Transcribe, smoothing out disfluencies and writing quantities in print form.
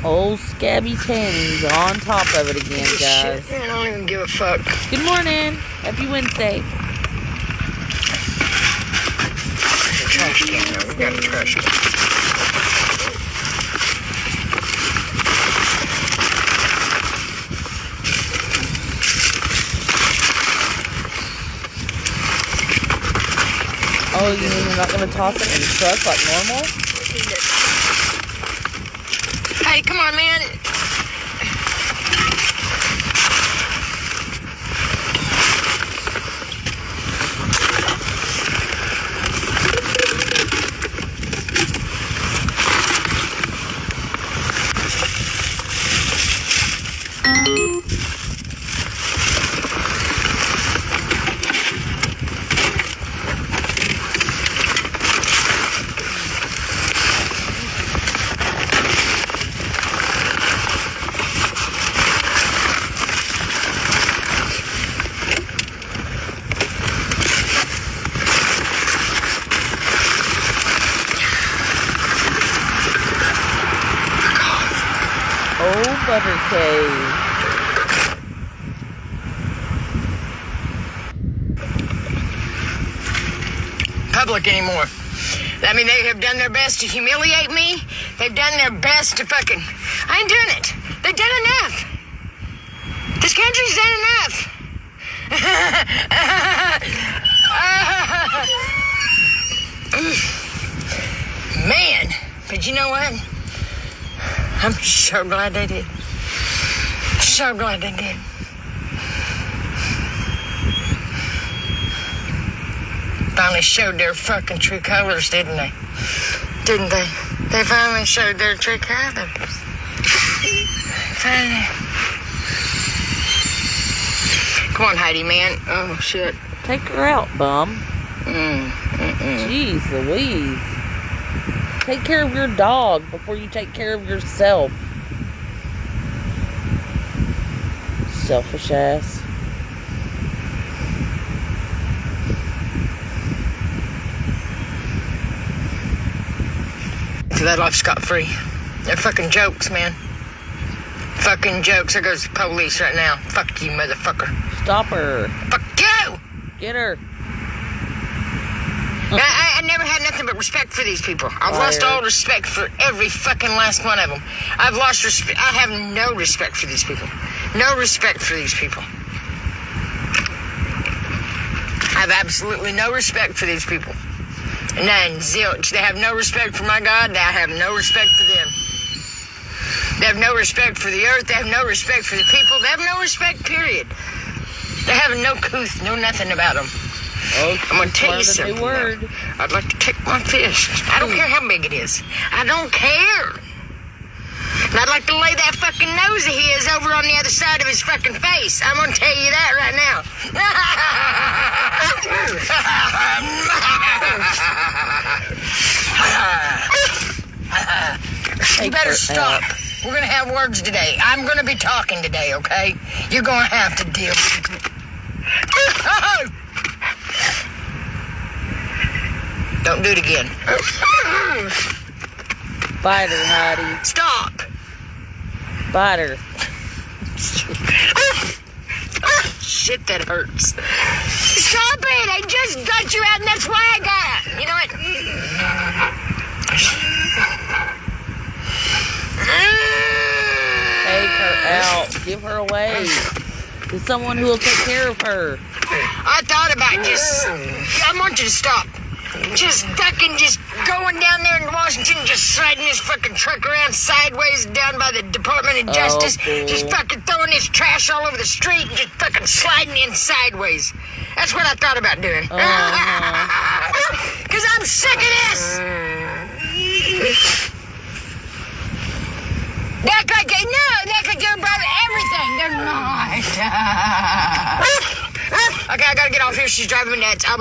Old Scabby Tammy's on top of it again, guys. Shit, man, I don't even give a fuck. Good morning. Happy Wednesday. There's a trash can there. We got a trash can. Oh, you mean you're not going to toss it in the truck like normal? Hey, come on, man. Oh, Butter Cave. Public anymore. I mean, they have done their best to humiliate me. They've done their best to fucking... I ain't doing it. They've done enough. This country's done enough. Man, but you know what? I'm so glad they did. So glad they did. Finally showed their fucking true colors, didn't they? Didn't they? They finally showed their true colors. Finally. Come on, Heidi, man. Oh, shit. Take her out, bum. Jeez Louise. Take care of your dog before you take care of yourself. Selfish ass. Let off scot-free. They're fucking jokes, man. Fucking jokes. There goes the police right now. Fuck you, motherfucker. Stop her. Fuck you! Get her. I never had nothing but respect for these people. I've lost all respect for every fucking last one of them. I've lost respect. I have no respect for these people. No respect for these people. I have absolutely no respect for these people. None. Zilch. They have no respect for my God. I have no respect for them. They have no respect for the earth. They have no respect for the people. They have no respect, period. They have no couth, no nothing about them. Oh, I'm going to tell you something. Word. I'd like to take my fist. I don't care how big it is. I don't care. And I'd like to lay that fucking nose of his over on the other side of his fucking face. I'm going to tell you that right now. You better stop. We're going to have words today. I'm going to be talking today, okay? You're going to have to deal with it. Don't do it again. Bite her, Heidi. Stop. Bite her. Shit, that hurts. Stop it. I just got you out, and that's why I got it. You know what? Take her out. Give her away to someone who will take care of her. I thought about just... I want you to stop. Just fucking just going down there in Washington, just sliding his fucking truck around sideways down by the Department of Justice. Just fucking throwing his trash all over the street and just fucking sliding in sideways. That's what I thought about doing. Because I'm sick of this. That could get, no, that could get about everything. They're not. Okay, I gotta get off here. She's driving me nuts.